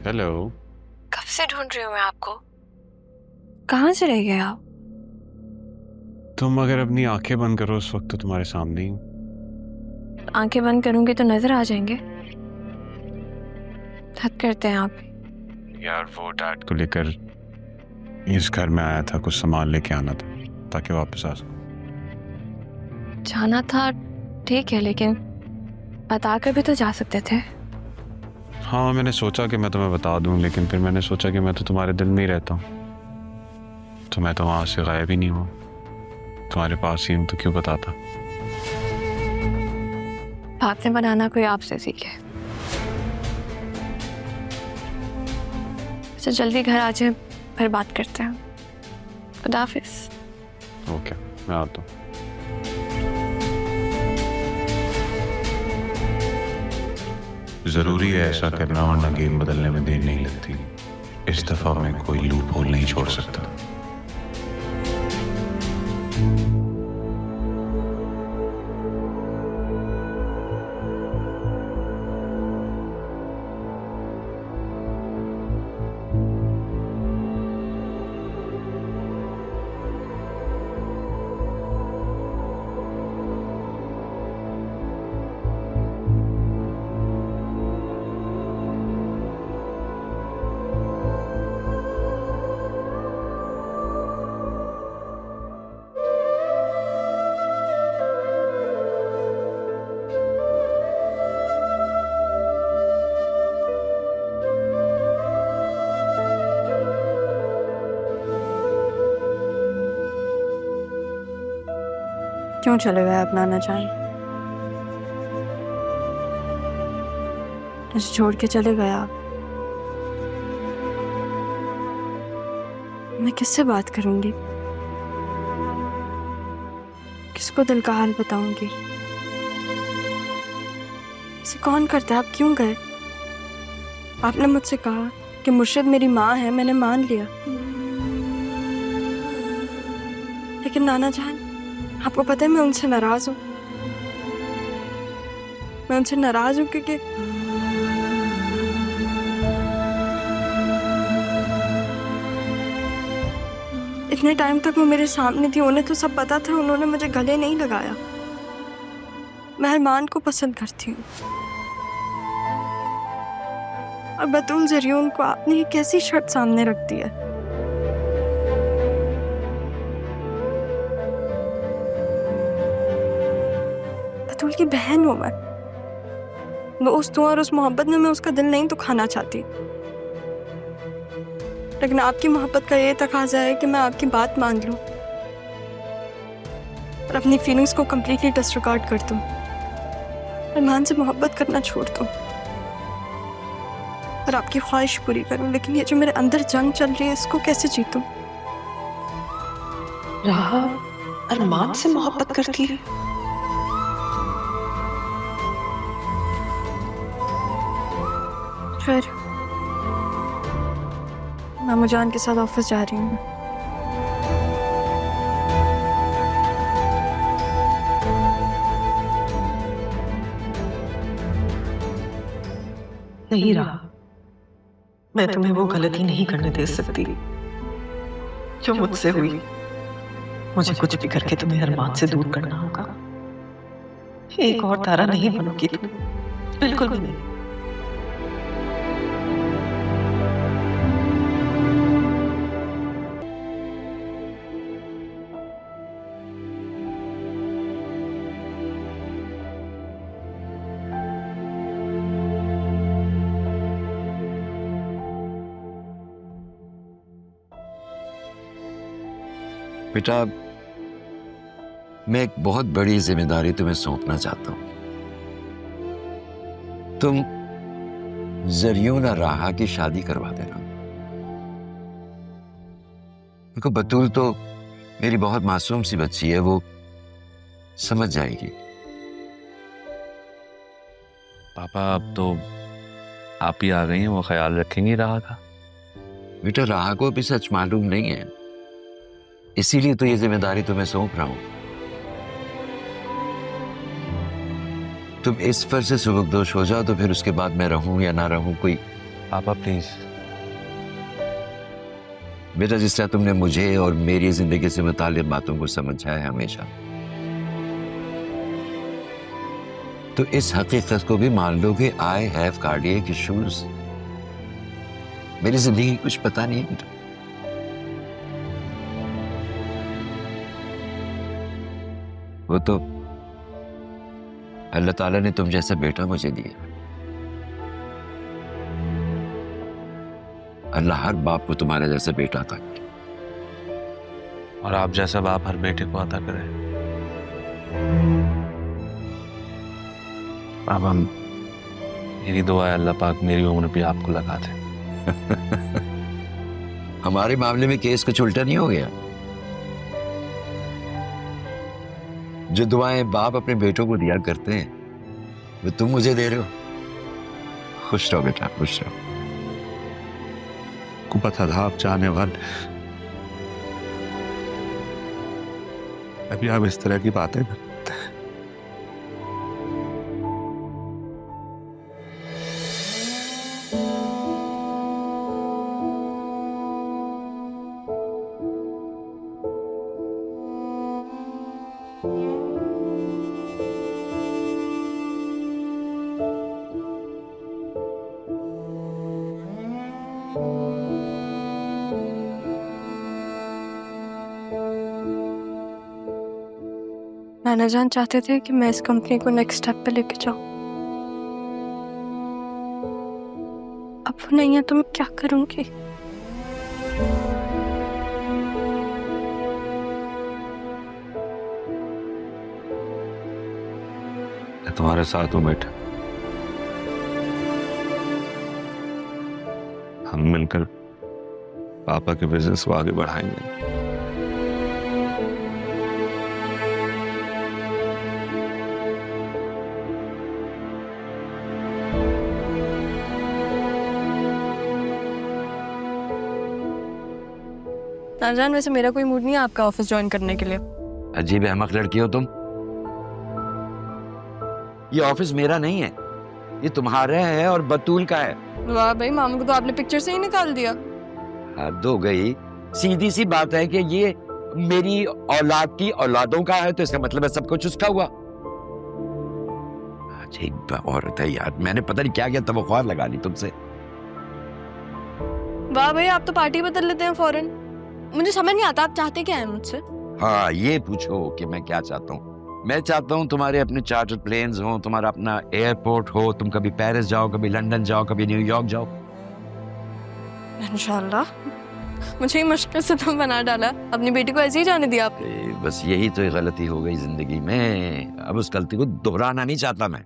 Hello. कब से ढूंढ रही हूँ मैं आपको। कहाँ से रह गए आप? तुम अगर अपनी आंखें बंद करो उस वक्त तो तुम्हारे सामने ही हूँ। आंखें बंद करूंगी तो नजर आ जाएंगे। हद करते हैं आप। यार वो डैड को लेकर इस घर में आया था, कुछ सामान लेके आना था ताकि वापस आ सकूं। जाना था ठीक है, लेकिन बताकर भी तो जा सकते थे। हाँ मैंने सोचा कि मैं तुम्हें बता दूं, लेकिन फिर मैंने सोचा कि मैं तो तुम्हारे दिल में ही रहता हूँ, तो मैं तो वहां से गायब ही नहीं हुआ, तुम्हारे पास ही हूँ, तो क्यों बताता। बातें बनाना कोई आपसे सीखे। अच्छा जल्दी घर आ जाए, फिर बात करते हैं। खुदा हाफिज। ओके मैं आता हूँ। जरूरी है ऐसा करना, वरना गेम बदलने में देर नहीं लगती। इस दफा मैं कोई लूप होल नहीं छोड़ सकता। क्यों चले गए आप नाना जान? मुझे छोड़ के चले गए आप। मैं किससे बात करूंगी? किसको दिल का हाल बताऊंगी? इसे कौन करता है? आप क्यों गए? आपने मुझसे कहा कि मुर्शिद मेरी माँ है, मैंने मान लिया। लेकिन नाना जान, आपको पता है मैं उनसे नाराज हूँ। मैं उनसे नाराज हूँ क्योंकि इतने टाइम तक वो मेरे सामने थी, उन्हें तो सब पता था, उन्होंने मुझे गले नहीं लगाया। मैं अरमान को पसंद करती हूँ। और बतूल जरियून को आपने ये कैसी शर्त सामने रख दी है? बतूल की बहन हूँ मैं, दोस्त हूँ, और उस मोहब्बत में मैं उसका दिल नहीं दुखाना चाहती। लेकिन आपकी मोहब्बत का ये तकाजा है कि मैं आपकी बात मान लूं और अपनी फीलिंग्स को कंप्लीटली डिसरिगार्ड कर दूं, अरमान से मोहब्बत करना छोड़ दूं और आपकी ख्वाहिश पूरी करूं। लेकिन ये जो मेरे अंदर जंग चल रही है, इसको कैसे जीतूं? राहा अरमान से मोहब्बत करती है? फिर मामू जान के साथ ऑफिस जा रही हूँ। नहीं रहा, मैं तुम्हें वो गलती नहीं करने दे सकती जो मुझसे हुई। मुझे कुछ भी करके तुम्हें अरमान से दूर करना होगा। एक और तारा नहीं बनोगी तुम, बिल्कुल भी नहीं। बेटा, मैं एक बहुत बड़ी जिम्मेदारी तुम्हें सौंपना चाहता हूं। तुम जरियून और राहा की शादी करवा देना। देखो बतूल तो मेरी बहुत मासूम सी बच्ची है, वो समझ जाएगी। पापा अब तो आप ही आ गई हैं, वो ख्याल रखेंगी राहा का। बेटा राहा को अभी सच मालूम नहीं है, इसीलिए तो ये जिम्मेदारी तुम्हें सौंप रहा हूं। तुम इस पर से सुबकदोश हो जाओ तो फिर उसके बाद मैं रहूं या ना रहूं कोई पापा प्लीज। बेटा, जिस तरह तुमने मुझे और मेरी जिंदगी से मुताल्लिक बातों को समझा है हमेशा, तो इस हकीकत को भी मान लो कि आई हैव कार्डियक इश्यूज। मेरी जिंदगी कुछ पता नहीं है। वो तो अल्लाह ताला ने तुम जैसा बेटा मुझे दिया। अल्लाह हर बाप को तुम्हारे जैसा बेटा अता करे। और आप जैसा बाप हर बेटे को अता करे। पापा, मेरी दुआ है अल्लाह पाक मेरी उम्र भी आपको लगा दे। हमारे मामले में केस कुछ उल्टा नहीं हो गया। जो दुआएं बाप अपने बेटों को दिया करते हैं वो तुम मुझे दे रहे हो। खुश रहो बेटा, खुश रहो। को पता था आप जाने वाले, अभी आप इस तरह की बातें करते हैं। नाना जान चाहते थे कि मैं इस कंपनी को नेक्स्ट स्टेप पे लेके जाऊं। अब वो नहीं है तो मैं क्या करूंगी? मैं तुम्हारे साथ हूं बेटा। हम मिलकर पापा के बिजनेस को आगे बढ़ाएंगे। नाना जान, वैसे मेरा कोई मूड नहीं है आपका ऑफिस ज्वाइन करने के लिए। अजीब अहमक लड़की हो तुम। ये ऑफिस मेरा नहीं है, ये तुम्हारा है और बतूल का है। वाह भाई, मामू को तो आपने पिक्चर से ही निकाल दिया। हद हो गई। सीधी सी बात है कि ये मेरी औलाद की औलादों का है, तो इसका मतलब है सब कुछ उसका हुआ। अजीब औरत है यार। मैंने पता नहीं क्या क्या तवक्कुआत लगा ली तुमसे। वाह भाई, आप तो पार्टी बदल लेते हैं फौरन। मुझे समझ नहीं आता आप चाहते क्या है मुझसे। हाँ, ये पूछो कि मैं क्या चाहता हूँ। मैं चाहता हूँ तुम्हारे अपने चार्टर प्लेन्स हो, तुम्हारा अपना एयरपोर्ट हो, तुम कभी पेरिस जाओ, कभी लंदन जाओ, कभी न्यूयॉर्क जाओ। इंशाल्लाह। मुझे ही मुश्किल से तुम बना डाला, अपनी बेटी को ऐसे ही जाने दिया आप। बस यही तो एक गलती हो गई जिंदगी में। अब उस गलती को दोहराना नहीं चाहता मैं।